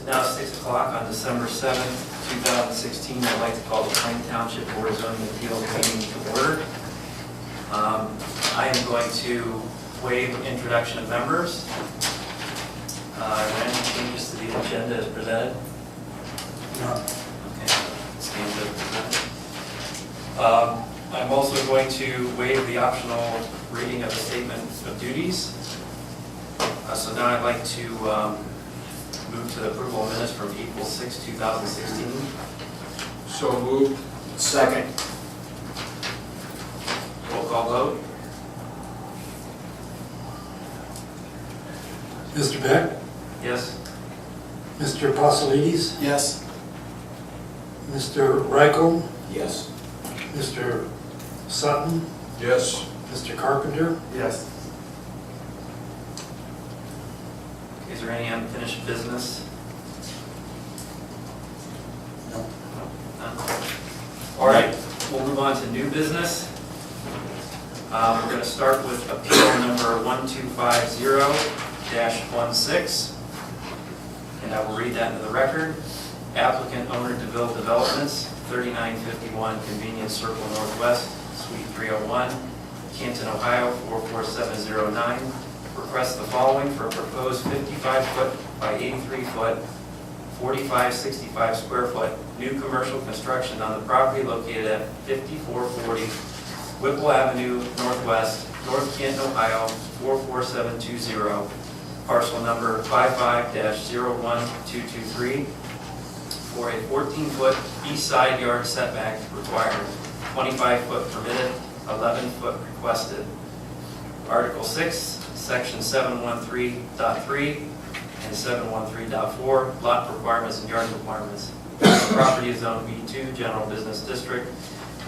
It's now 6 o'clock on December 7th, 2016. I'd like to call the Plain Township Board of Zoning Appeals meeting to order. I am going to waive introduction of members. Are there any changes to the agenda as presented? No. Okay, stands as presented. I'm also going to waive the optional reading of the statement of duties. So now I'd like to move to the approval of minutes from April 6, 2016. So moved. Second. Roll call vote. Mr. Beck? Yes. Mr. Apostolides? Yes. Mr. Reichel? Yes. Mr. Sutton? Yes. Mr. Carpenter? Yes. Is there any unfinished business? No. None? All right, we'll move on to new business. We're going to start with appeal number 1250-16. And I will read that into the record. Applicant owner DeVille Developments, 3951 Convenience Circle Northwest, Suite 301, Canton, Ohio 44709. Requests the following for a proposed 55-foot by 83-foot, 4565 square foot new commercial construction on the property located at 5440 Whipple Avenue Northwest, North Canton, Ohio 44720, parcel number 55-01223, for a 14-foot east side yard setback required, 25-foot permitted, 11-foot requested. Article 6, Section 713.3 and 713.4, lot requirements and yard requirements. The property is zone B2, General Business District,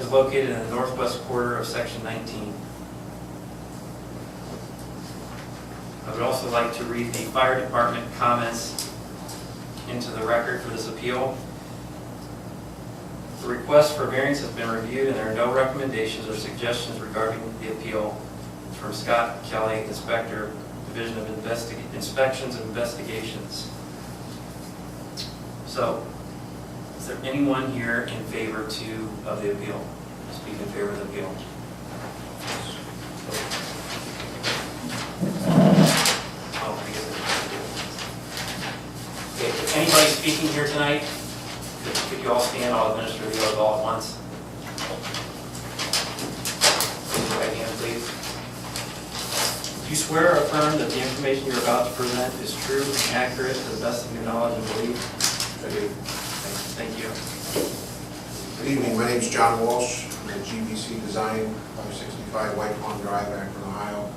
is located in the northwest quarter of Section 19. I would also like to read the fire department comments into the record for this appeal. The request for variance has been reviewed and there are no recommendations or suggestions regarding the appeal. From Scott Kelly, Inspector, Division of Inspections and Investigations. So, is there anyone here in favor of the appeal? Speak in favor of the appeal. Oh, I guess okay, if anybody speaking here tonight, could you all stand? I'll administer the oath all at once. Raise your right hand, please. Do you swear or affirm that the information you're about to present is true and accurate to the best of your knowledge and belief? I do. Thank you. Good evening, my name is John Walsh. I'm at GBC Design, 565 White Pond Drive, Akron, Ohio.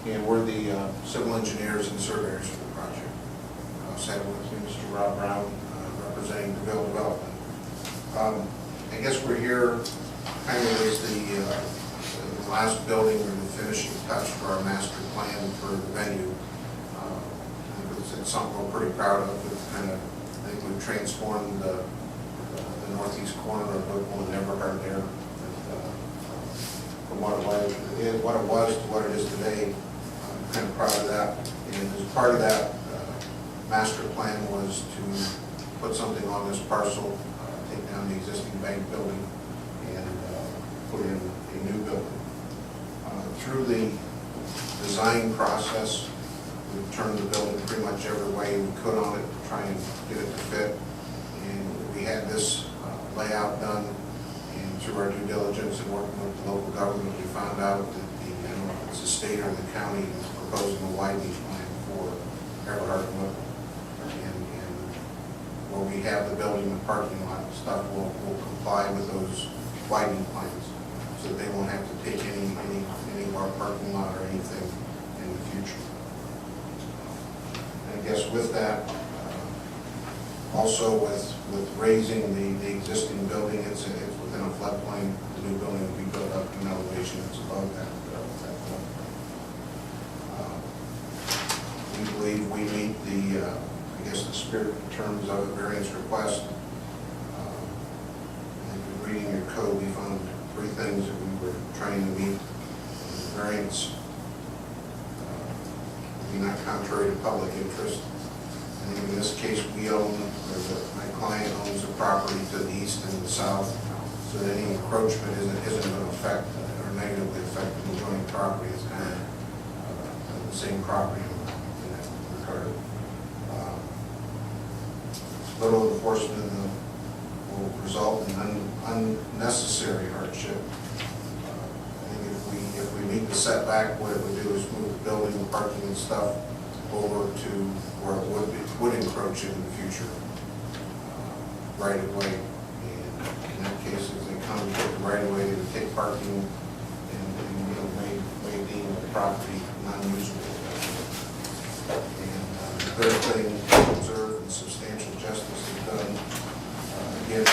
And we're the civil engineers and surveyors for the project. Sat with me, Mr. Rob Brown, representing DeVille Development. I guess we're here kind of as the last building or the finishing touch for our master plan for the venue. It's something we're pretty proud of. We've kind of, I think we've transformed the northeast corner of Whipple and Everhart there. From what it was to what it is today, I'm kind of proud of that. And as part of that master plan was to put something on this parcel, take down the existing bank building and put in a new building. Through the design process, we've turned the building pretty much every way we could on it to try and get it to fit. And we had this layout done, and through our due diligence and working with the local government, we found out that it's the state or the county is proposing a widening plan for Everhart and Whipple. And where we have the building and parking lot stuff will comply with those widening plans, so that they won't have to take any of our parking lot or anything in the future. And I guess with that, also with raising the existing building, it's within a floodplain. The new building will be built up to an elevation that's above that floodplain. We believe we meet the, I guess, the spirit in terms of the variance request. Reading your code, we found 3 things that we were trying to meet. Variance, be not contrary to public interest, I think in this case, we own, my client owns the property to the east and the south, so that any encroachment isn't going to affect or negatively affect the adjoining property. It's kind of the same property in that regard. Little enforcement will result in unnecessary hardship. I think if we meet the setback, what it would do is move the building, the parking and stuff over to where it would encroach in the future, right of way. And in that case, if they come to take the right of way, they would take parking and may deem the property non-usable. And the third thing, observe and substantial justice is done. Again,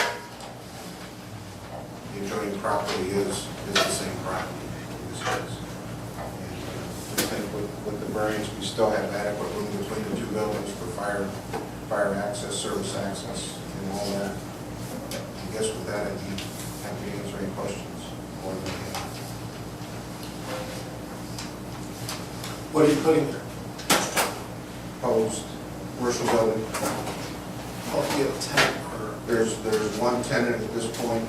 the adjoining property is the same property in this case. And I think with the variance, we still have adequate room between the two buildings for fire access, service access, and all that. I guess with that, I'd be happy to answer any questions. Or What are you putting there? proposed commercial building. Oh, you have a tenant or? There's one tenant at this point,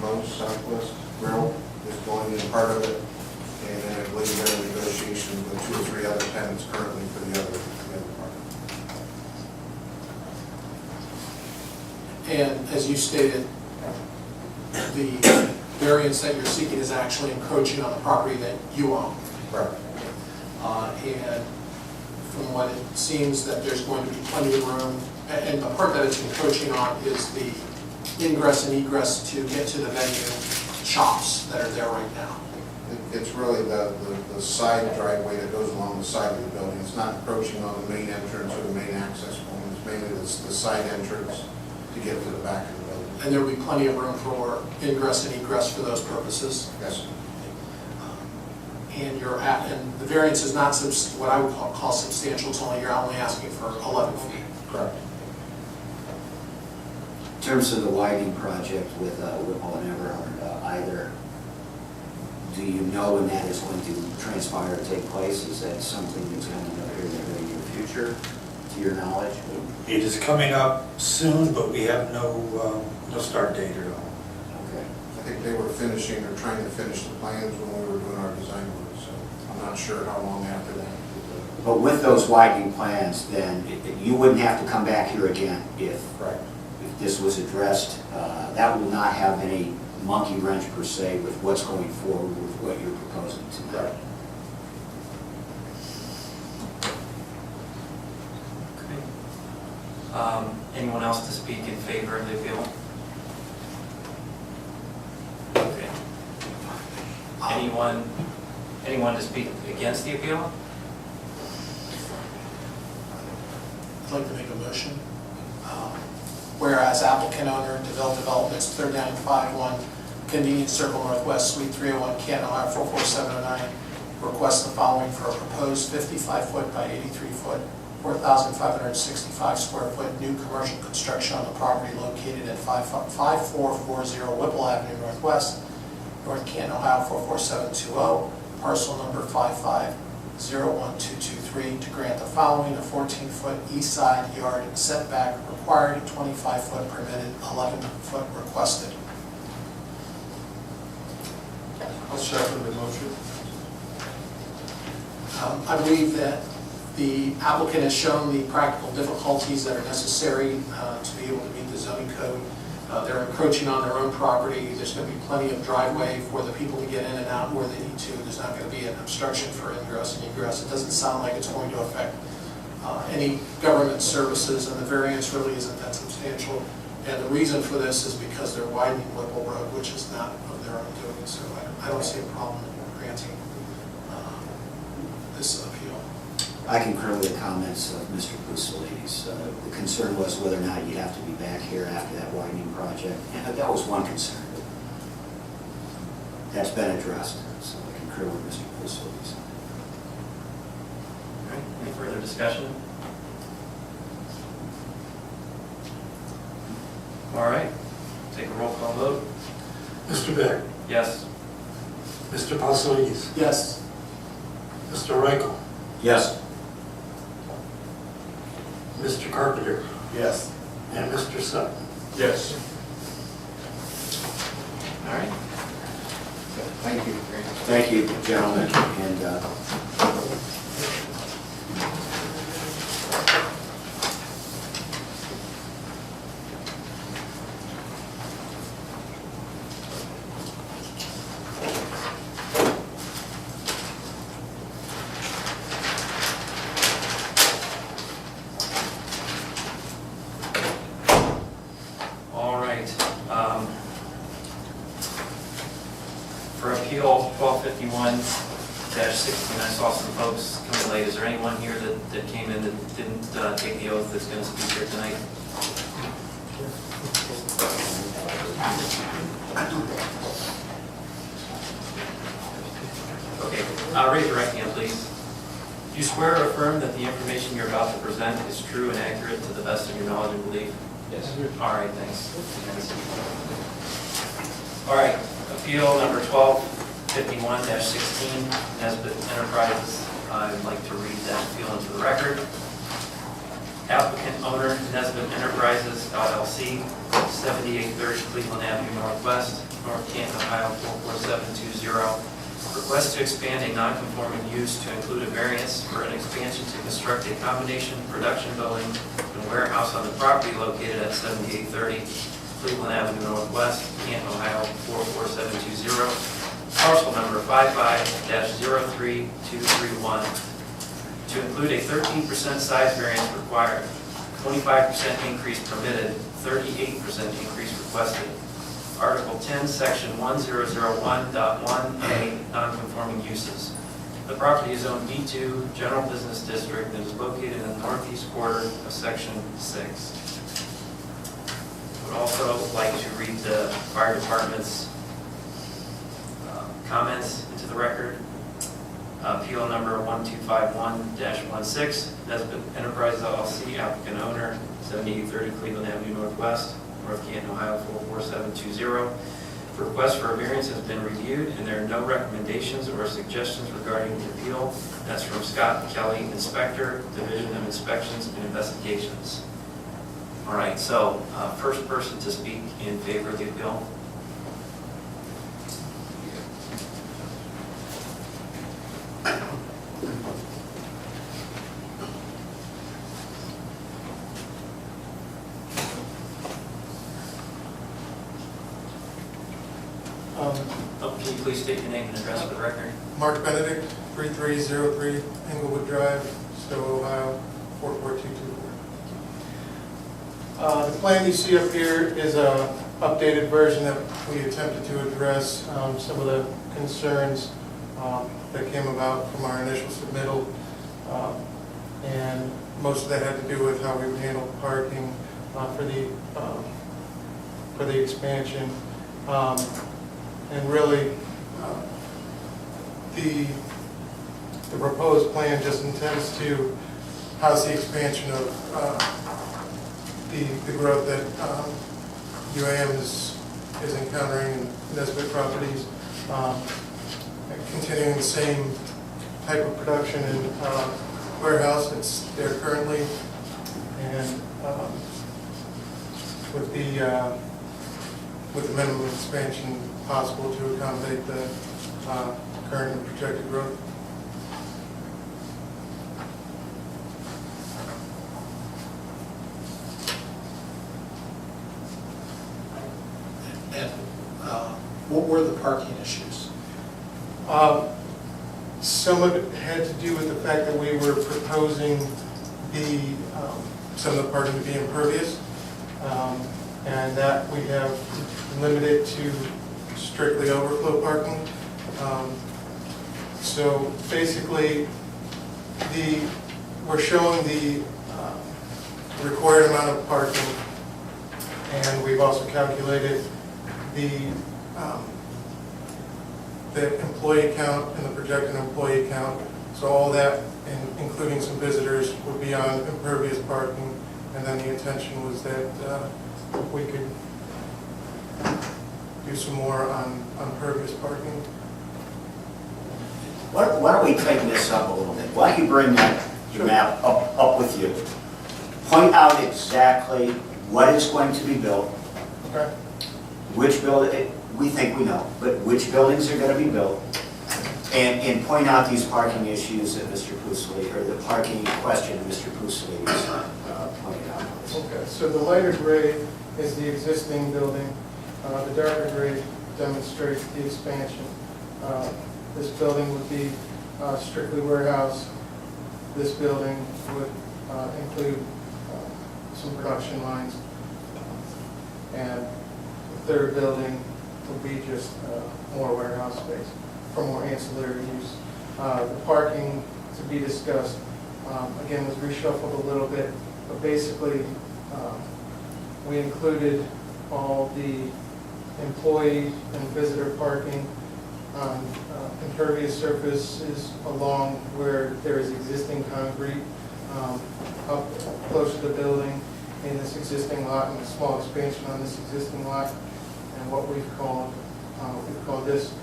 Lowe's Southwest Grill is going in part of it, and then I believe they're in negotiations with 2 or 3 other tenants currently for the other part. And as you stated, the variance that you're seeking is actually encroaching on the property that you own. Right. And from what it seems that there's going to be plenty of room, and the part that it's encroaching on is the ingress and egress to get to the venue shops that are there right now. It's really the side driveway that goes along the side of the building. It's not encroaching on the main entrance or the main access point. It's mainly the side entrance to get to the back of the building. And there will be plenty of room for ingress and egress for those purposes. Yes. And and the variance is not what I would call substantial, it's only, you're only asking for 11 feet. Correct. In terms of the widening project with Whipple and Everhard, either, do you know when that is going to transpire or take place? Is that something that's coming up here in the very near future, to your knowledge? It is coming up soon, but we have no start date at all. Okay. I think they were finishing or trying to finish the plans when we were doing our design work, so I'm not sure how long after that. But with those widening plans, then you wouldn't have to come back here again if Right. this was addressed. That will not have any monkey wrench per se with what's going forward with what you're proposing tonight. Okay. Anyone else to speak in favor of the appeal? Okay. Anyone to speak against the appeal? I'd like to make a motion. Whereas applicant owner DeVille Developments 3951 Convenience Circle Northwest Suite 301 Canton, Ohio 44709 requests the following for a proposed 55-foot by 83-foot, 4,565 square foot new commercial construction on the property located at 5440 Whipple Avenue Northwest, North Canton, Ohio 44720, parcel number 55-01223, to grant the following: a 14-foot east side yard setback required, 25-foot permitted, 11-foot requested. I'll second the motion. I believe that the applicant has shown the practical difficulties that are necessary to be able to meet the zoning code. They're encroaching on their own property. There's going to be plenty of driveway for the people to get in and out where they need to. There's not going to be an obstruction for ingress and egress. It doesn't sound like it's going to affect any government services, and the variance really isn't that substantial. And the reason for this is because they're widening Whipple Road, which is not of their own doing. So I don't see a problem in granting this appeal. I concur with the comments of Mr. Pusolides. The concern was whether or not you'd have to be back here after that widening project. And that was one concern. That's been addressed, so I concur with Mr. Pusolides. All right, any further discussion? All right, take a roll call vote. Mr. Beck, Yes. Mr. Pasolidis, Yes. Mr. Reichel, Yes. Mr. Carpenter, Yes. and Mr. Sutton. Yes. All right. Thank you. Thank you, gentlemen, and All right. For appeal 1251-16, I saw some folks coming late. Is there anyone here that came in that didn't take the oath that's going to speak here tonight? Okay, raise your right hand, please. Do you swear or affirm that the information you're about to present is true and accurate to the best of your knowledge and belief? Yes. All right, thanks. All right, appeal number 1251-16, Nesbit Enterprises. I'd like to read that appeal into the record. Applicant owner Nesbit Enterprises LLC, 7830 Cleveland Avenue Northwest, North Canton, Ohio 44720. Request to expand a non-conforming use to include a variance for an expansion to construct a combination production building and warehouse on the property located at 7830 Cleveland Avenue Northwest, Canton, Ohio 44720. Parcel number 55-03231. To include a 13% size variance required, 25% increase permitted, 38% increase requested. Article 10, Section 1001.1A, non-conforming uses. The property is zoned B2, General Business District, and is located in the northeast quarter of Section 6. I would also like to read the fire department's comments into the record. Appeal number 1251-16, Nesbit Enterprises LLC, applicant owner, 7830 Cleveland Avenue Northwest, North Canton, Ohio 44720. The request for a variance has been reviewed, and there are no recommendations or suggestions regarding the appeal. That's from Scott Kelly, Inspector, Division of Inspections and Investigations. All right, so first person to speak in favor of the appeal. Can you please state your name and address for the record? Mark Benedict, 3303 Englewood Drive, Stowe, Ohio, 44224. The plan you see up here is a updated version that we attempted to address some of the concerns that came about from our initial submittal. And most of that had to do with how we would handle parking for the expansion. And really, the proposed plan just intends to house the expansion of the growth that UAM is encountering in Nesbit properties, continuing the same type of production in warehouse that's there currently, and with the minimum expansion possible to accommodate the current and projected growth. And what were the parking issues? Some of it had to do with the fact that we were proposing some of the parking to be impervious, and that we have limited to strictly overflow parking. So basically, we're showing the required amount of parking, and we've also calculated the employee count and the projected employee count. So all that, including some visitors, would be on impervious parking. And then the intention was that we could do some more on pervious parking. why don't we tighten this up a little bit? Why don't you bring that map up with you? point out exactly what is going to be built, Okay. which building, we think we know, but which buildings are gonna be built, and point out these parking issues that Mr. Pusely, or the parking question that Mr. Pusely was pointing out. Okay, so the lighter gray is the existing building. The darker gray demonstrates the expansion. This building would be strictly warehouse. This building would include some production lines. And the third building would be just more warehouse space for more ancillary use. The parking to be discussed, again, was reshuffled a little bit, but basically, we included all the employee and visitor parking on impervious surfaces along where there is existing concrete up close to the building in this existing lot, and a small expansion on this existing lot. And what we've called this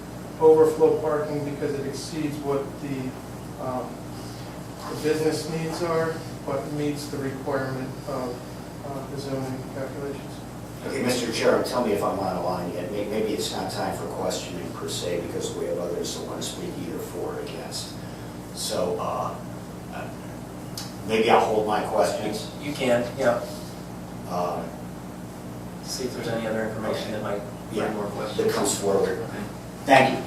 overflow parking because it exceeds what the business needs are, but meets the requirement of the zoning calculations. Okay, Mr. Chair, tell me if I'm out of line yet. Maybe it's not time for questioning per se, because we have others that want to speak either for or against. So, maybe I'll hold my questions. You can, yeah. Um, See if there's any other information that might Yeah, bring more questions. that comes forward. Okay. Thank you.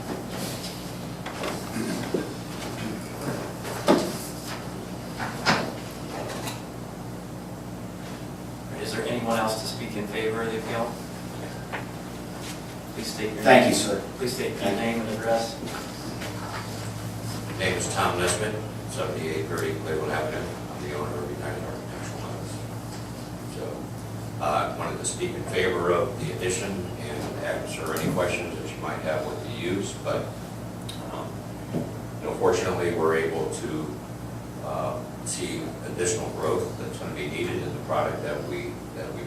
Is there anyone else to speak in favor of the appeal? Please state your name. Thank you, sir. Please state your Thank you. name and address. Name is Tom Nesbitt, 7830 Cleveland Avenue. I'm the owner of United Architectural Homes. So, I wanted to speak in favor of the addition and answer any questions that you might have with the use, but, fortunately, we're able to see additional growth that's going to be needed in the product that we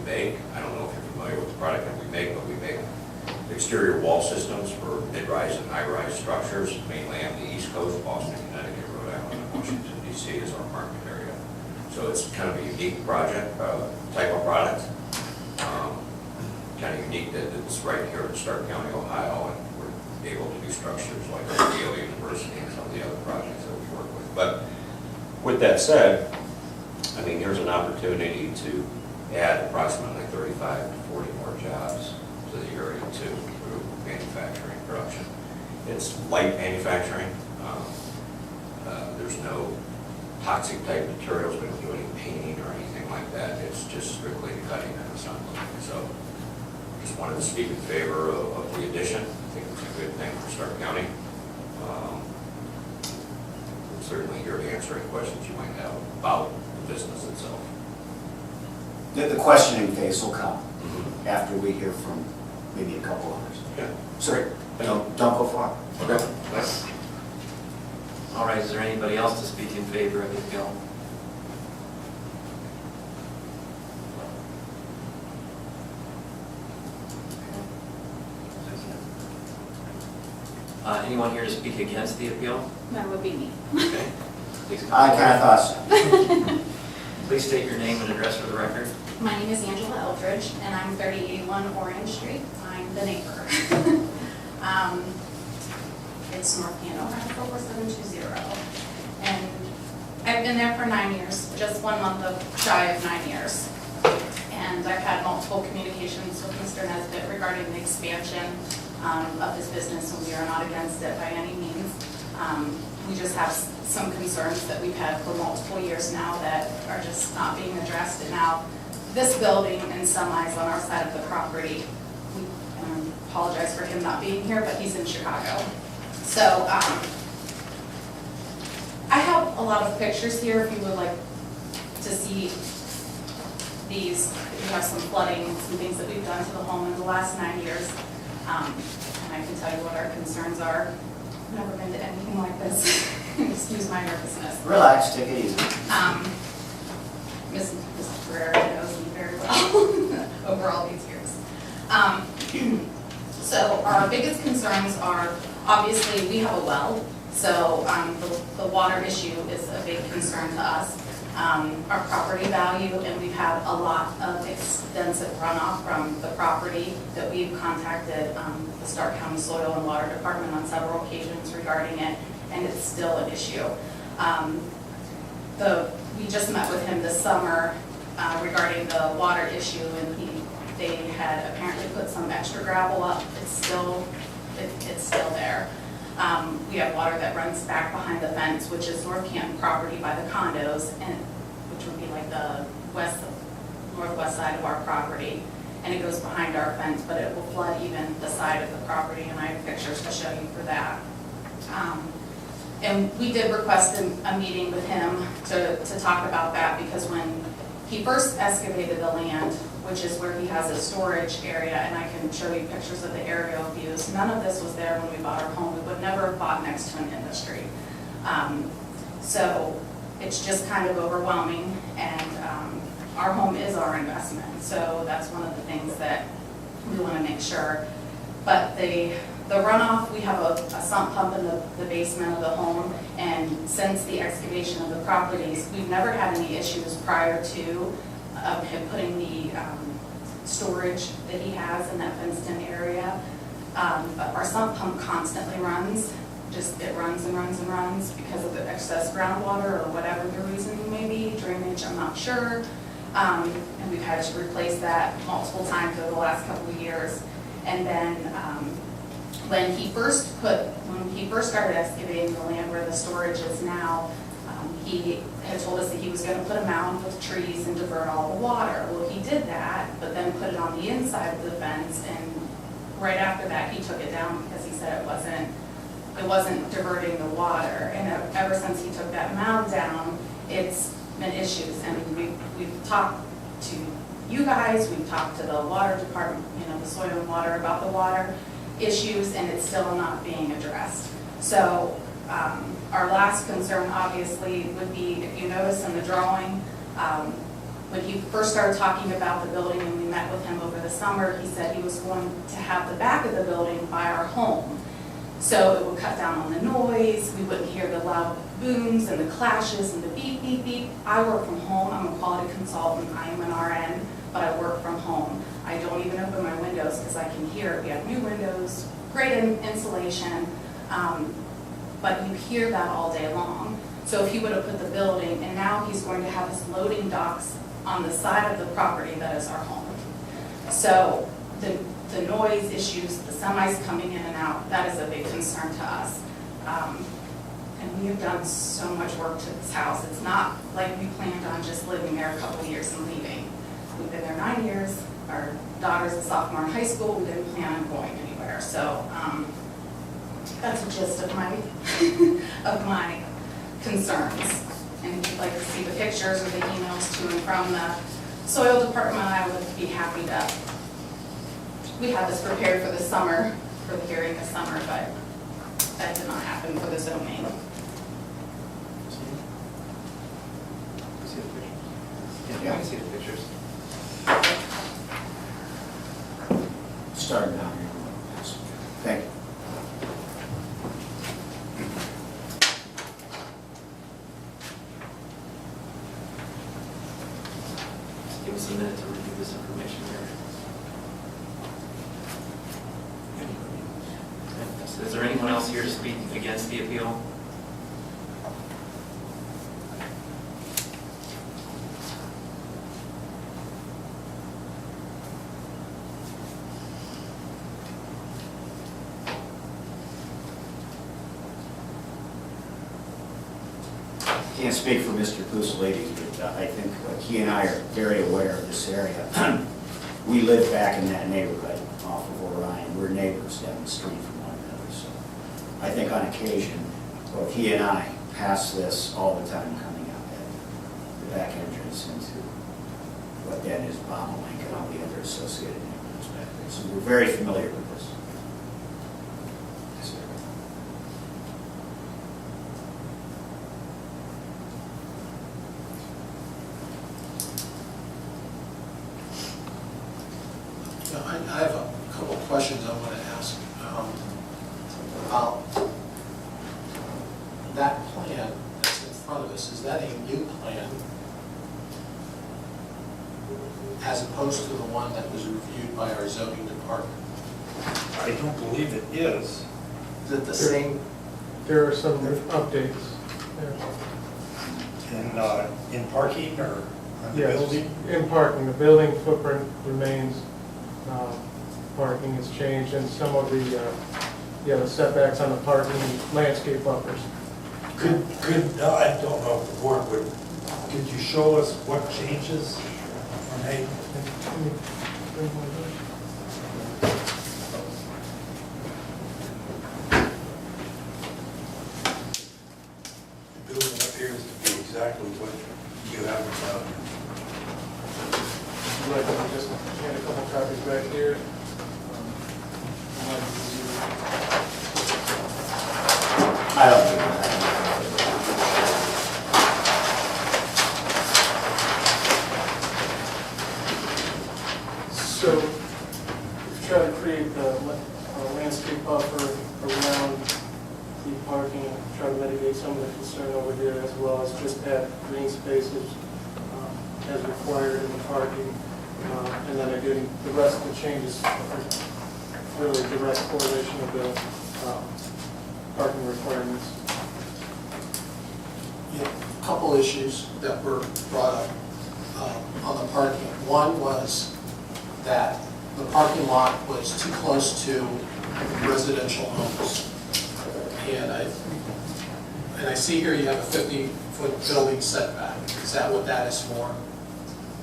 make. I don't know if you're familiar with the product that we make, but we make exterior wall systems for mid-rise and high-rise structures, mainly on the East Coast, Boston, Connecticut, Rhode Island, and Washington, D.C. is our market area. So it's kind of a unique project, type of product. Kind of unique that it's right here in Stark County, Ohio, and we're able to do structures like Yale University and some of the other projects that we work with. But with that said, I mean, here's an opportunity to add approximately 35 to 40 more jobs to the area too, through manufacturing production. It's light manufacturing. There's no toxic type materials. We don't do any painting or anything like that. It's just strictly cutting and assembling. So just wanted to speak in favor of the addition. I think it's a good thing for Stark County. I'm certainly here to answer any questions you might have about the business itself. The questioning phase will come after we hear from maybe a couple others. Yeah. So, don't go far. Okay. Thanks. All right, is there anybody else to speak in favor of the appeal? Anyone here to speak against the appeal? That would be me. Okay. Please come I kind of forward. thought so. Please state your name and address for the record. My name is Angela Eldridge, and I'm 3081 Orange Street. I'm the neighbor. It's North Hanover, 44720. And I've been there for 9 years, just 1 month shy of 9 years. And I've had multiple communications with Mr. Nesbitt regarding the expansion of his business, and we are not against it by any means. We just have some concerns that we've had for multiple years now that are just not being addressed. And now, this building and some eyes on our side of the property, we apologize for him not being here, but he's in Chicago. So, I have a lot of pictures here if you would like to see these. We have some flooding, some things that we've done to the home in the last 9 years. And I can tell you what our concerns are. I've never been to anything like this. Excuse my nervousness. Relax, take it easy. Ms. Ferrera knows me very well over all these years. So our biggest concerns are, obviously, we have a well, so the water issue is a big concern to us. our property value, and we've had a lot of extensive runoff from the property that we've contacted the Stark County Soil and Water Department on several occasions regarding it, and it's still an issue. We just met with him this summer regarding the water issue, and they had apparently put some extra gravel up. It's still there. We have water that runs back behind the fence, which is North Canton property by the condos, and which would be like the northwest side of our property. And it goes behind our fence, but it will flood even the side of the property, and I have pictures to show you for that. And we did request a meeting with him to talk about that, because when he first excavated the land, which is where he has a storage area, and I can show you pictures of the aerial views, none of this was there when we bought our home. We would never have bought next to an industry. So it's just kind of overwhelming, and our home is our investment, so that's one of the things that we want to make sure. But the runoff, we have a sump pump in the basement of the home, and since the excavation of the properties, we've never had any issues prior to him putting the storage that he has in that fenced-in area. But our sump pump constantly runs, it runs and runs and runs because of the excess groundwater or whatever the reason may be, drainage, I'm not sure. And we've had to replace that multiple times over the last couple of years. And then when he first started excavating the land where the storage is now, he had told us that he was going to put a mound with trees and divert all the water. Well, he did that, but then put it on the inside of the fence, and right after that, he took it down because he said it wasn't diverting the water. And ever since he took that mound down, it's been issues. And we've talked to you guys, we've talked to the water department, the soil and water about the water issues, and it's still not being addressed. So our last concern obviously would be, if you notice in the drawing, when he first started talking about the building and we met with him over the summer, he said he was going to have the back of the building by our home. So it would cut down on the noise, we wouldn't hear the loud booms and the clashes and the beep, beep, beep. I work from home, I'm a quality consultant, I am an RN, but I work from home. I don't even open my windows because I can hear it. We have new windows, great insulation, but you hear that all day long. So if he would have put the building, and now he's going to have his loading docks on the side of the property that is our home. So the noise issues, the semis coming in and out, that is a big concern to us. And we have done so much work to this house. It's not like we planned on just living there a couple of years and leaving. We've been there 9 years. Our daughter's a sophomore in high school. We didn't plan on going anywhere. So that's a gist of my of my concerns. And if you'd like to see the pictures or the emails to and from the soil department, I would be happy to. We had this prepared for the summer, for the hearing this summer, but that did not happen for the zoning. Yeah, I can see the pictures. Starting down here. Thank you. Give us a minute to review this information here. Is there anyone else here to speak against the appeal? Can't speak for Mr. Pusolides, but I think he and I are very aware of this area. We live back in that neighborhood off of Orion. We're neighbors down the street from one another. So I think on occasion, both he and I pass this all the time coming out at the back entrance into what then is Bobolink and all the other associated neighborhoods back there. So we're very familiar with this. I have a couple of questions I want to ask about that plan that's in front of us. Is that a new plan as opposed to the one that was reviewed by our zoning department? I don't believe it is. Is it the same? There are some updates. Yeah. In parking or on the Yes, building? in parking, the building footprint remains, parking has changed, and some of the setbacks on the parking landscape buffers. Could, I don't know if the board would, could you show us what changes are made? The building appears to be exactly what you have about it. I'd like to just hand a couple copies back here. I don't think that. So, we've tried to create a landscape buffer around the parking, try to mitigate some of the concern over here, as well as just add green spaces as required in the parking. And then again, the rest of the changes are really direct correlation of the parking requirements. Yeah, a couple issues that were brought up on the parking. One was that the parking lot was too close to residential homes. And I see here you have a 50-foot building setback. Is that what that is for?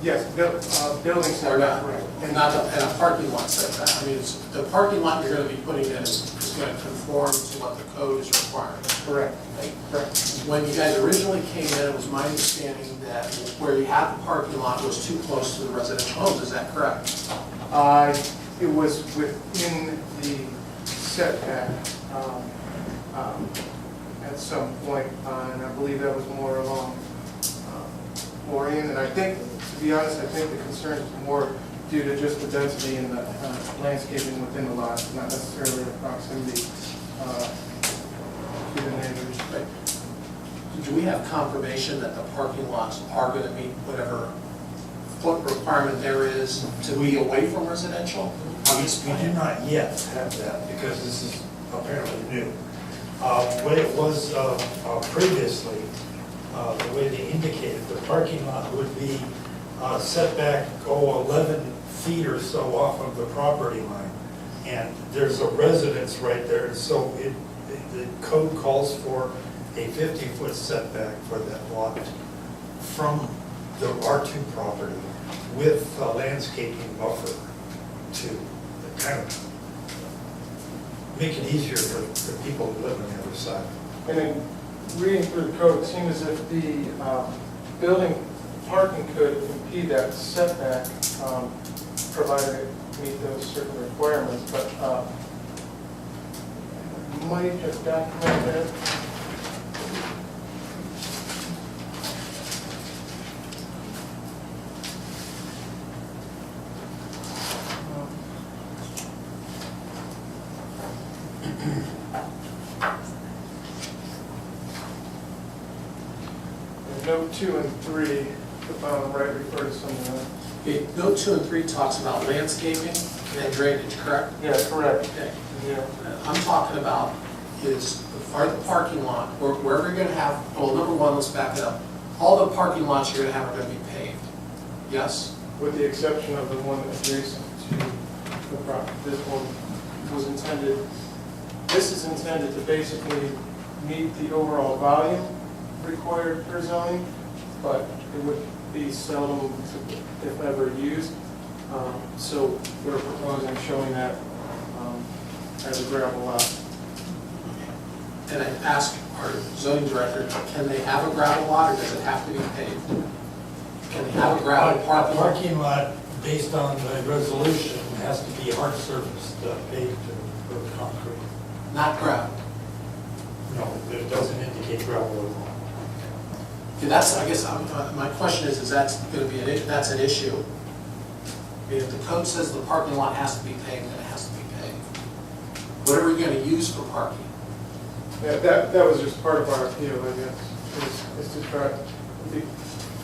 Yes, building Or setback, not? right. And not a parking lot setback? I mean, the parking lot you're going to be putting in is going to conform to what the code is requiring. Correct. Right? Correct. When you guys originally came in, it was my understanding that where you had the parking lot was too close to the residential homes, is that correct? It was within the setback at some point, and I believe that was more along Orion. And I think, to be honest, I think the concern is more due to just the density and the landscaping within the lot, not necessarily the proximity to the neighbors. Right. Do we have confirmation that the parking lots are going to meet whatever foot requirement there is to be away from residential? We do not yet have that because this is apparently new. What it was previously, the way they indicated, the parking lot would be setback, 11 feet or so off of the property line. And there's a residence right there, so the code calls for a 50-foot setback for that lot from the R2 property with a landscaping buffer to kind of make it easier for people who live on the other side. And then reading through the code, it seemed as if the building parking could impede that setback, provided it meet those certain requirements, but might have documented that. Note 2 and 3, the bottom right, refer to some of that. Okay, note 2 and 3 talks about landscaping and drainage, correct? Yeah, correct. Okay. Yeah. I'm talking about is the parking lot, wherever you're going to have, well, number one, let's back it up. All the parking lots you're going to have are going to be paved. Yes? With the exception of the one adjacent to the property. This one was intended, this is intended to basically meet the overall volume required for zoning, but it would be seldom, if ever, used. So we're proposing showing that as a gravel lot. And I ask our zoning director, can they have a gravel lot or does it have to be paved? Can they have a gravel parking lot? Parking lot, based on the resolution, has to be hard surface, paved or concrete. Not gravel. No, it doesn't indicate gravel at all. Okay, that's, I guess, my question is that's going to be that's an issue. I mean, if the code says the parking lot has to be paved, then it has to be paved. Whatever you're going to use for parking. Yeah, that was just part of our appeal, I guess, is to try,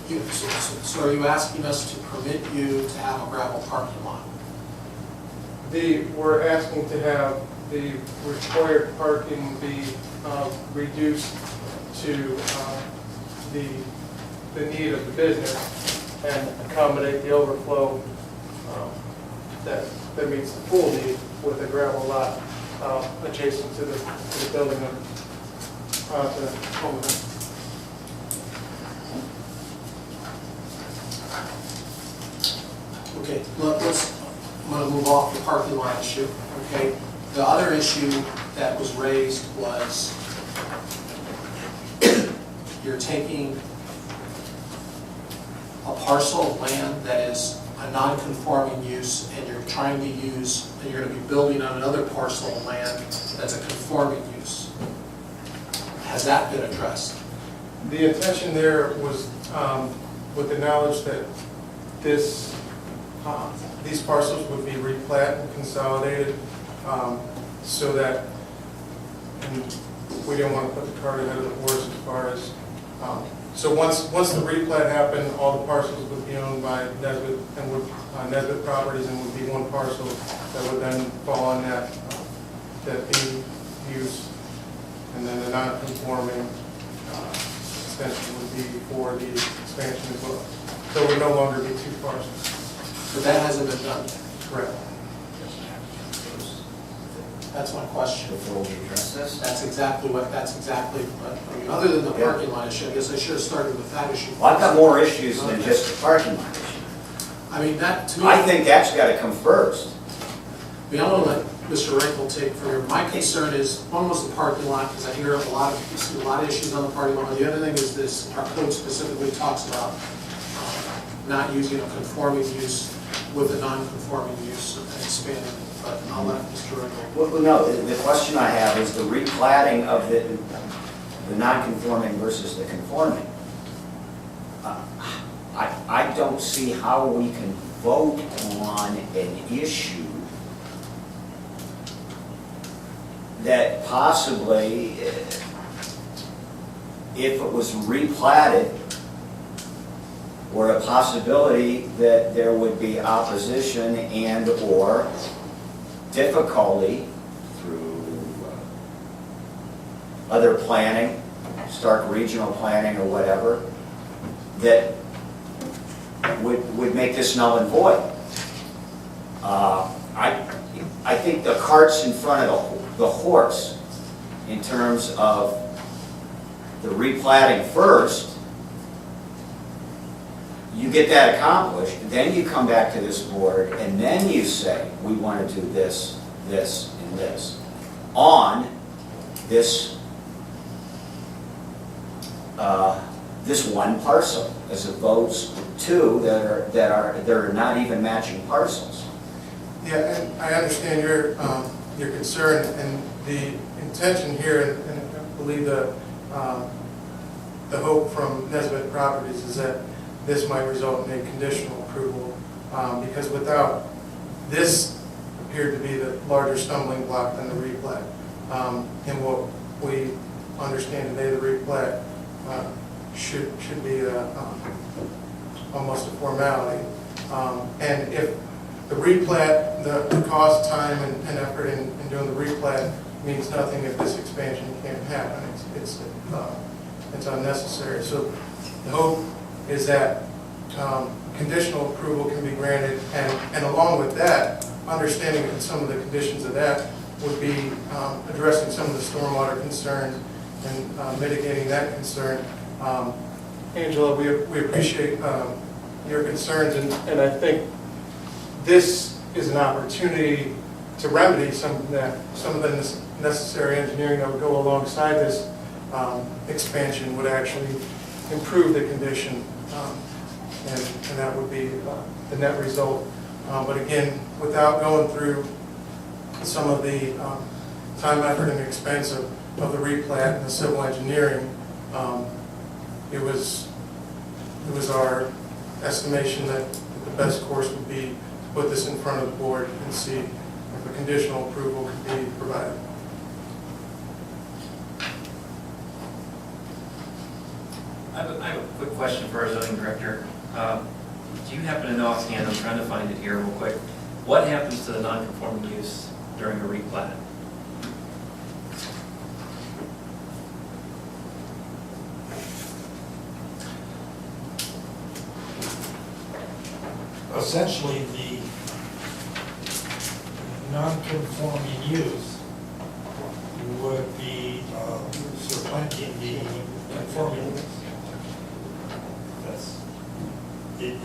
So are you asking us to permit you to have a gravel parking lot? We're asking to have the required parking be reduced to the need of the business and accommodate the overflow that meets the pool need with a gravel lot adjacent to the building of the home. Okay, I'm going to move off the parking lot issue, okay? The other issue that was raised was you're taking a parcel of land that is a non-conforming use and you're trying to use, and you're going to be building on another parcel of land that's a conforming use. Has that been addressed? The intention there was with the knowledge that these parcels would be replat and consolidated so that, and we didn't want to put the cart ahead of the horse as far as, so once the replat happened, all the parcels would be owned by Nesbitt and Nesbitt Properties and would be one parcel that would then fall on that B use, and then the non-conforming extension would be for the expansion as well. So it would no longer be two parcels. But that hasn't been done yet. Correct. That's my question. Before we address this? That's exactly what, I mean, other than the parking lot issue, I guess I should have started with that issue. Well, I've got more issues than just the parking lot issue. I mean, that, to me, I think that's got to come first. I mean, I want to let Mr. Rankle take further. My concern is, one was the parking lot, because I hear a lot of issues on the parking lot. The other thing is this, our code specifically talks about not using a conforming use with a non-conforming use and expanding it. But I'll let Mr. Rankle. Well, no, the question I have is the replatting of the non-conforming versus the conforming. I don't see how we can vote on an issue that possibly, if it was replatted, or a possibility that there would be opposition and or difficulty through other planning, Stark regional planning or whatever, that would make this null and void. I think the cart's in front of the horse in terms of the replatting first. You get that accomplished, then you come back to this board, and then you say, we want to do this, this, and this on this this one parcel, as opposed to two that are not even matching parcels. Yeah, and I understand your concern, and the intention here, and I believe the hope from Nesbitt Properties is that this might result in a conditional approval, because without this appeared to be the larger stumbling block than the replat. And what we understand today, the replat should be almost a formality. And if the replat, the cost, time, and effort in doing the replat means nothing if this expansion can't happen. It's unnecessary. So the hope is that conditional approval can be granted, and along with that, understanding that some of the conditions of that would be addressing some of the stormwater concerns and mitigating that concern. Angela, we appreciate your concerns, and I think this is an opportunity to remedy some of the necessary engineering that would go alongside this expansion would actually improve the condition, and that would be the net result. But again, without going through some of the time, effort, and expense of the replat and the civil engineering, it was our estimation that the best course would be to put this in front of the board and see if a conditional approval could be provided. I have a quick question for our zoning director. Do you happen to know offhand, I'm trying to find it here real quick, what happens to the non-conforming use during a replat? Essentially, the non-conforming use would be supplanting the conforming use. That's, the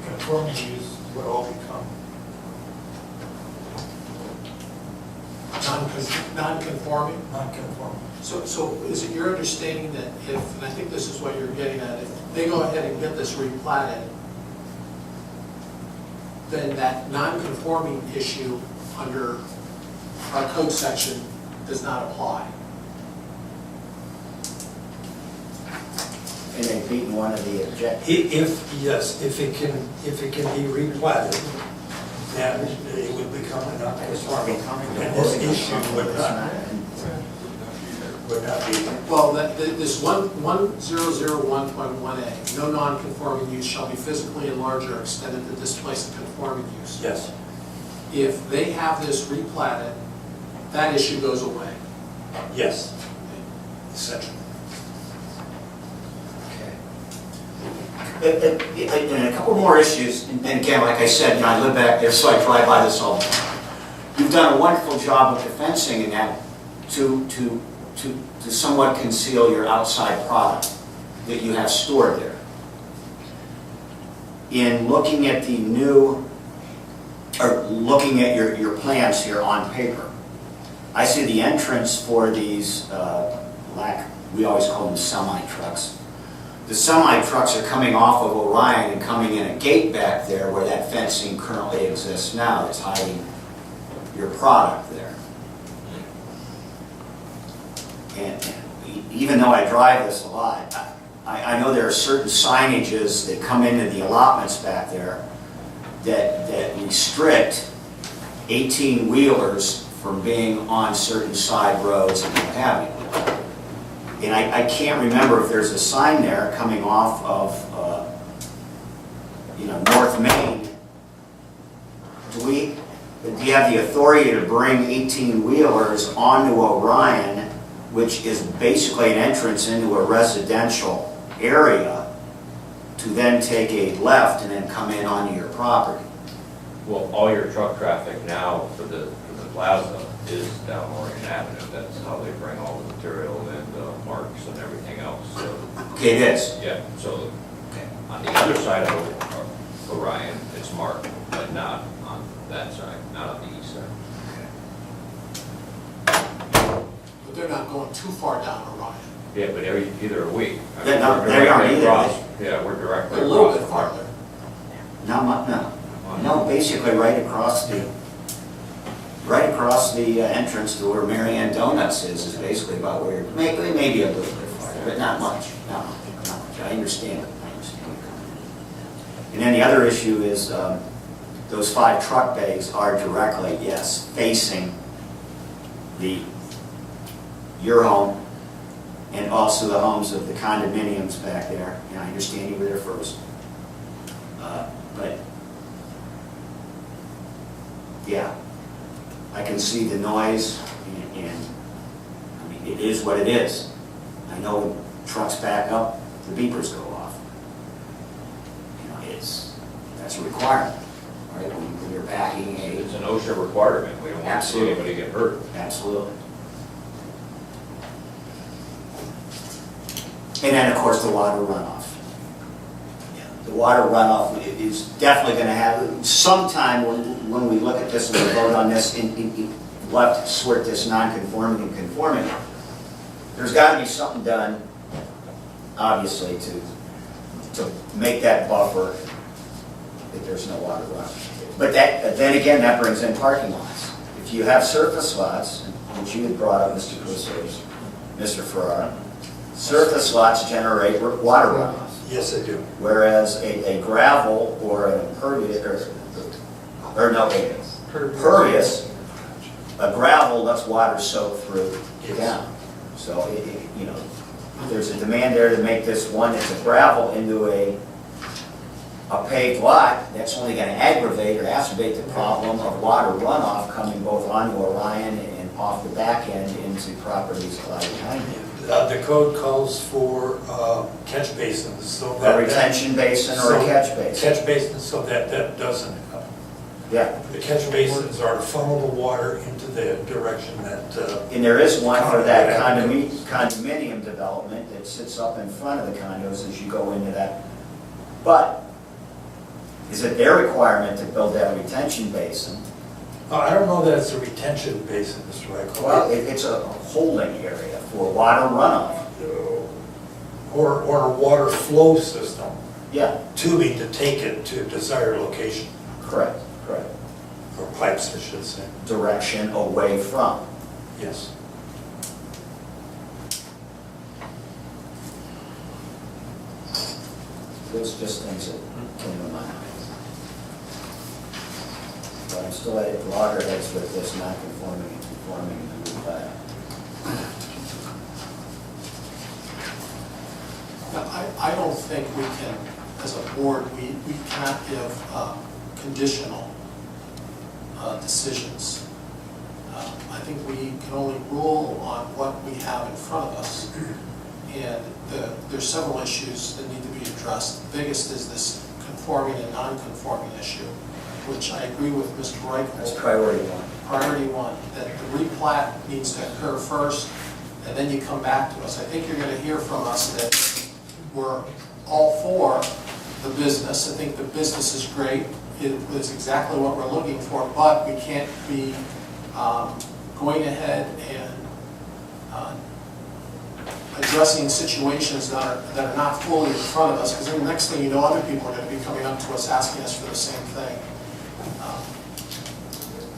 conforming use would all become Non-conforming? non-conforming. So is it your understanding that if, and I think this is what you're getting at, if they go ahead and get this replatted, then that non-conforming issue under our code section does not apply? And they've beaten one of the objectives. Yes, if it can be replatted, then it would become a non-conforming. And this issue would not be. Well, this 1001.1A, no non-conforming use shall be physically enlarged or extended to displace a conforming use. Yes. If they have this replatted, that issue goes away. Yes. Essentially. And a couple more issues, and again, like I said, I live back there, so I drive by this all the time. You've done a wonderful job of the fencing in that to somewhat conceal your outside product that you have stored there. In looking at the new, or looking at your plans here on paper, I see the entrance for these, we always call them semi-trucks. The semi-trucks are coming off of Orion and coming in a gate back there where that fencing currently exists now that's hiding your product there. And even though I drive this a lot, I know there are certain signages that come into the allotments back there that restrict 18-wheelers from being on certain side roads and what have you. And I can't remember if there's a sign there coming off of, North Main. Do you have the authority to bring 18-wheelers onto Orion, which is basically an entrance into a residential area, to then take a left and then come in onto your property? Well, all your truck traffic now for the plaza is down Oregon Avenue. That's how they bring all the material and marks and everything else, so. Okay, it is. Yeah, so on the other side of Orion, it's marked, but not on that side, not on the east side. But they're not going too far down Orion. Yeah, but either are we. I They mean, aren't we're directly either. across. Yeah, we're directly A little across bit from our- farther. Not much, no. No, basically right across the entrance to where Mary Ann Donuts is basically about where, maybe a little bit farther, but not much. Not much. I understand it. And then the other issue is those 5 truck bays are directly, yes, facing your home and also the homes of the condominiums back there. And I understand you were there first. But yeah, I can see the noise, and I mean, it is what it is. I know when trucks back up, the beepers go off. That's a requirement, right? When you're backing It's an OSHA requirement. We don't want to see Absolutely. anybody get hurt. Absolutely. And then, of course, the water runoff. The water runoff is definitely going to have, sometime when we look at this and we vote on this, we'll have to sort this non-conforming and conforming. There's got to be something done, obviously, to make that buffer that there's no water runoff. But then again, that brings in parking lots. If you have surface lots, which you had brought up, Mr. Crusoe, Mr. Ferrara, surface lots generate water runoff. Yes, I do. Whereas a gravel or an impervious, pervious, a gravel lets water soak through down. So, there's a demand there to make this one that's a gravel into a paved lot, that's only gonna aggravate or exacerbate the problem of water runoff coming both onto Orion and off the back end into properties that lie behind it. The code calls for catch basins, so A that. retention basin or a catch basin. Catch basins, so that doesn't happen. Yeah, The catch basins are to funnel the water into the direction that, and there is one for that condominium development that sits up in front of the condos as you go into that. But is it their requirement to build that retention basin? I don't know that it's a retention basin, Mr. Reichel. Well, it's a holding area for water runoff. Or a water flow system, Yeah, tubing to take it to a desired location, correct. or pipes, I should say. Direction away from. Yes. Those are just things that came to my mind. But I'm still at loggerheads with this non-conforming and conforming in the new plat. Now, I don't think we can, as a board, we cannot give conditional decisions. I think we can only rule on what we have in front of us. And there's several issues that need to be addressed. The biggest is this conforming and non-conforming issue, which I agree with Mr. Reichel. That's priority one. Priority one, that the replat needs to occur first, and then you come back to us. I think you're going to hear from us that we're all for the business. I think the business is great. It was exactly what we're looking for, but we can't be going ahead and addressing situations that are not fully in front of us, because then the next thing you know, other people are going to be coming up to us asking us for the same thing.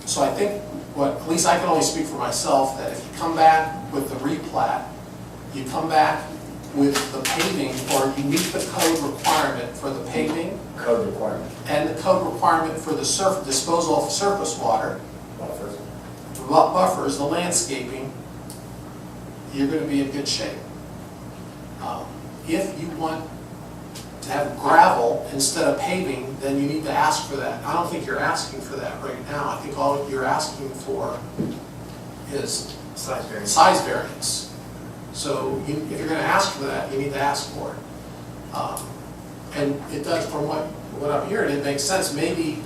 So I think, at least I can only speak for myself, that if you come back with the replat, you come back with the paving, or you meet the code requirement for the paving Code requirement. and the code requirement for the disposal of surface water, Buffers. the buffers, the landscaping, you're going to be in good shape. If you want to have gravel instead of paving, then you need to ask for that. I don't think you're asking for that right now. I think all you're asking for is size variance. So if you're going to ask for that, you need to ask for it. And it does, from what I'm hearing, it makes sense. Maybe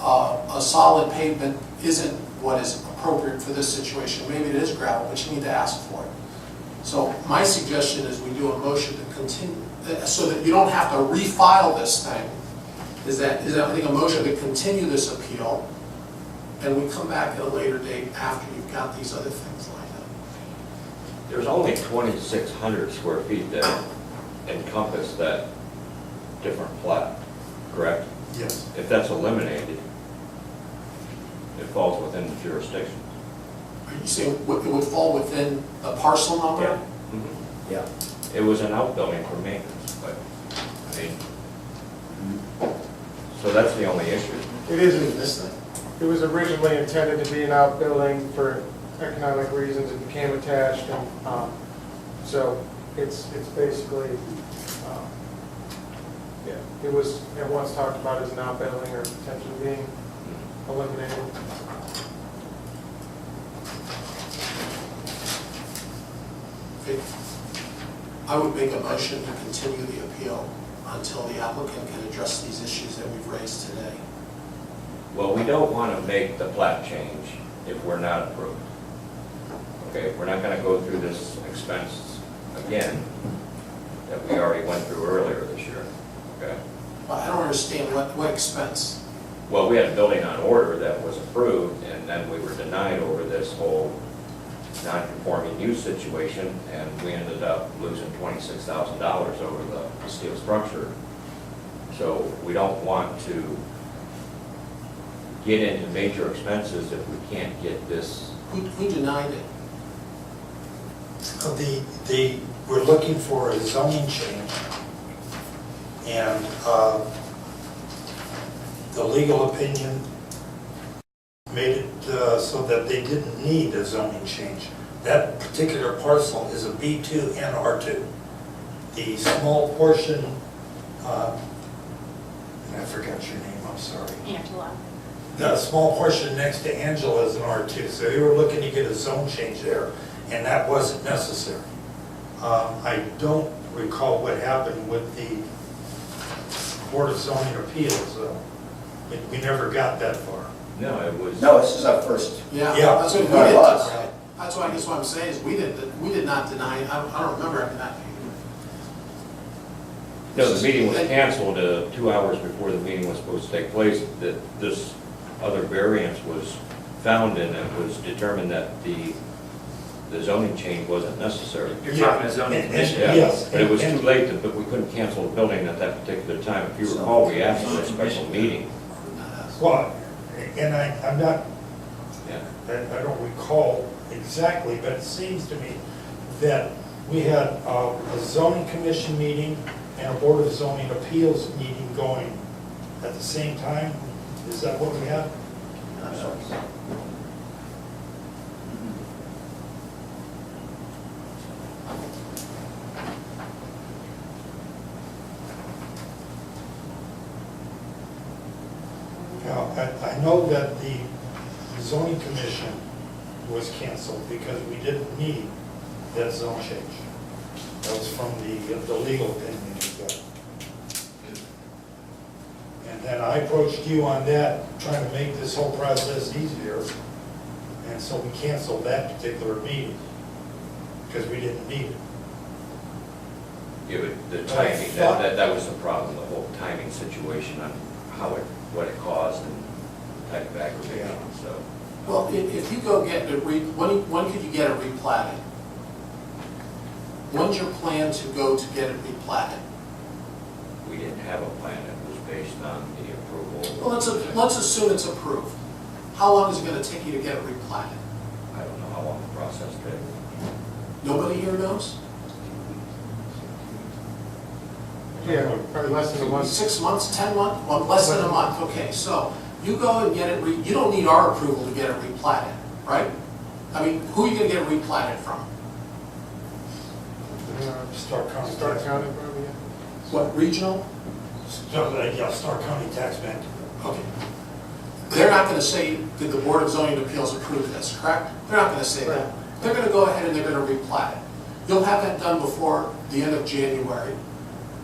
a solid pavement isn't what is appropriate for this situation. Maybe it is gravel, but you need to ask for it. So my suggestion is we do a motion to continue, so that you don't have to refile this thing, is that I think a motion to continue this appeal, and we come back at a later date after you've got these other things lined up. There's only 2,600 square feet that encompass that different plat, correct? Yes. If that's eliminated, it falls within the jurisdiction. Are you saying it would fall within a parcel number? Mhm. Yeah. It was an outbuilding for maintenance, but, I mean, so that's the only issue. It isn't this thing. It was originally intended to be an outbuilding for economic reasons. It became attached, and so it's basically, yeah, it was at once talked about as an outbuilding or potentially being eliminated. Okay. I would make a motion to continue the appeal until the applicant can address these issues that we've raised today. Well, we don't want to make the plat change if we're not approved. Okay, we're not going to go through this expense again that we already went through earlier this year, okay? But I don't understand what expense. Well, we had a building on order that was approved, and then we were denied over this whole non-conforming use situation, and we ended up losing $26,000 over the steel structure. So we don't want to get into major expenses if we can't get this. Who denied it? We're looking for a zoning change, and the legal opinion made it so that they didn't need a zoning change. that particular parcel is a B2 and R2. The small portion, and I forgot your name, I'm sorry. Angela. The small portion next to Angela is an R2, so they were looking to get a zone change there, and that wasn't necessary. I don't recall what happened with the Board of Zoning Appeals, though. We never got that far. No, it was. No, this is our first. Yeah, Yeah. that's what we It was. did. That's why I guess what I'm saying is we did not deny, I don't remember having that meeting. No, the meeting was canceled 2 hours before the meeting was supposed to take place, that this other variance was found and it was determined that the zoning change wasn't necessary. You're talking to zoning And- commission. Yeah, Yes, but it was too and- late, but we couldn't cancel the building at that particular time. If you recall, we asked for a special meeting. Well, and I'm not, Yeah. I don't recall exactly, but it seems to me that we had a zoning commission meeting and a Board of Zoning Appeals meeting going at the same time. Is that what we had? Now, I know that the zoning commission was canceled because we didn't need that zone change. That was from the legal opinion we got. And then I approached you on that, trying to make this whole process easier. And so we canceled that particular meeting because we didn't need it. Yeah, but the timing, that was the problem, the whole timing situation on what it caused and type of aggravation, so. Well, if you go get it, when could you get it replatted? When's your plan to go to get it replatted? We didn't have a plan that was based on the approval. Well, let's assume it's approved. How long is it gonna take you to get it replatted? I don't know how long the process took. Nobody here knows? Yeah, probably less than a month. 6 months, 10 months, well, less than a month, okay, so you go and get it, you don't need our approval to get it replatted, right? I mean, who are you gonna get it replatted from? Stark County. Stark County, probably, yeah. What, regional? Yeah, Stark County Tax Bank. Okay. They're not gonna say, did the Board of Zoning Appeals approve this, correct? They're not gonna say that. They're gonna go ahead and they're gonna replat it. You'll have that done before the end of January.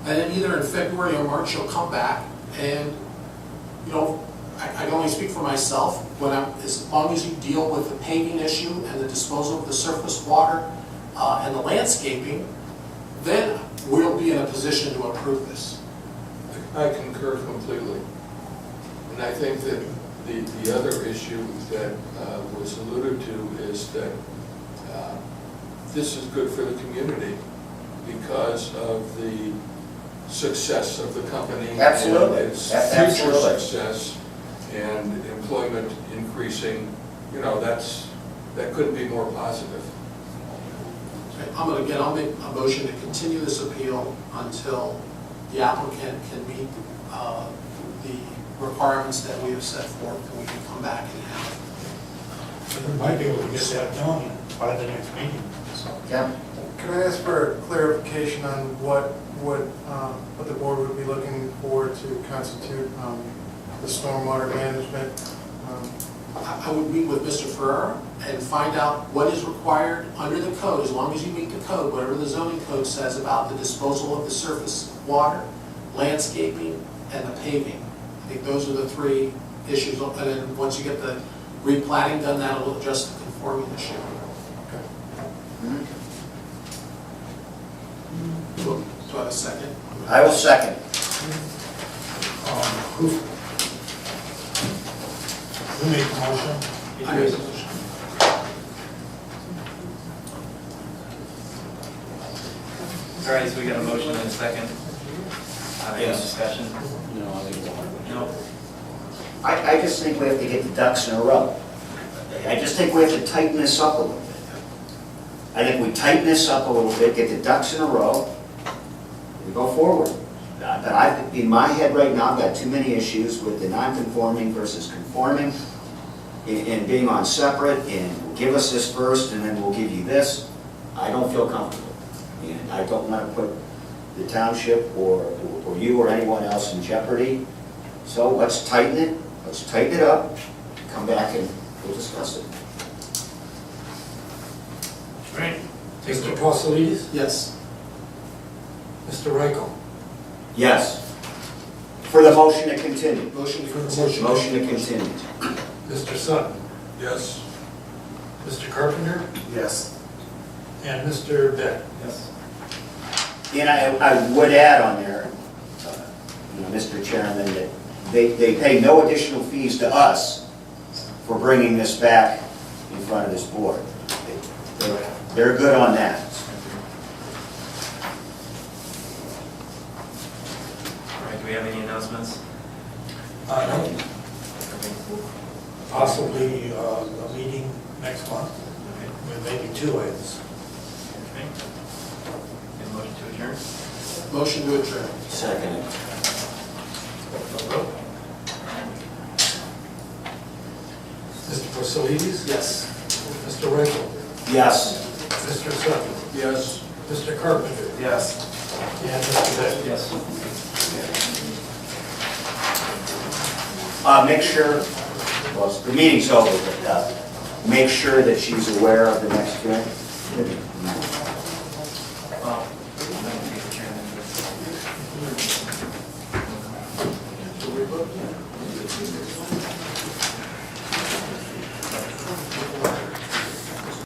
And then either in February or March, you'll come back and, you know, I can only speak for myself, as long as you deal with the paving issue and the disposal of the surface water and the landscaping, then we'll be in a position to approve this. I concur completely. And I think that the other issue that was alluded to is that this is good for the community because of the success of the company. Absolutely. And its future Absolutely. success and employment increasing, you know, that couldn't be more positive. I'll make a motion to continue this appeal until the applicant can meet the requirements that we have set forth, and we can come back and have. We might be able to get that done by the next meeting. Yeah. Can I ask for clarification on what the board would be looking for to constitute the stormwater management? I would meet with Mr. Ferrara and find out what is required under the code, as long as you meet the code, whatever the zoning code says about the disposal of the surface water, landscaping, and the paving. I think those are the three issues, and then once you get the replatting done, that'll address the conforming issue. Do I have a second? I will second. Who made the motion? I made the motion. All right, so we got a motion and a second. Any discussion? No. I just think we have to get the ducks in a row. I just think we have to tighten this up a little bit. I think we tighten this up a little bit, get the ducks in a row, we go forward. But in my head right now, I've got too many issues with the non-conforming versus conforming. in being on separate and give us this first and then we'll give you this, I don't feel comfortable. And I don't want to put the township or you or anyone else in jeopardy. So let's tighten it up, come back and we'll discuss it. Right. Mr. Pausalides? Yes. Mr. Reichel? Yes. For the motion to continue. Motion to For the continue. Motion to continue. Mr. Sutton? Yes. Mr. Carpenter? Yes. And Mr. Beck? Yes. And I would add on there, Mr. Chairman, that they pay no additional fees to us for bringing this back in front of this board. They're good on that. All right, do we have any announcements? No. Possibly a meeting next month, with maybe 2 items. Okay. Get a motion to adjourn? Motion to adjourn. Second. Vote. Mr. Pausalides? Yes. Mr. Reichel? Yes. Mr. Sutton? Yes. Mr. Carpenter? Yes. And Mr. Beck? Yes. Make sure, well, the meeting's over, but make sure that she's aware of the next hearing.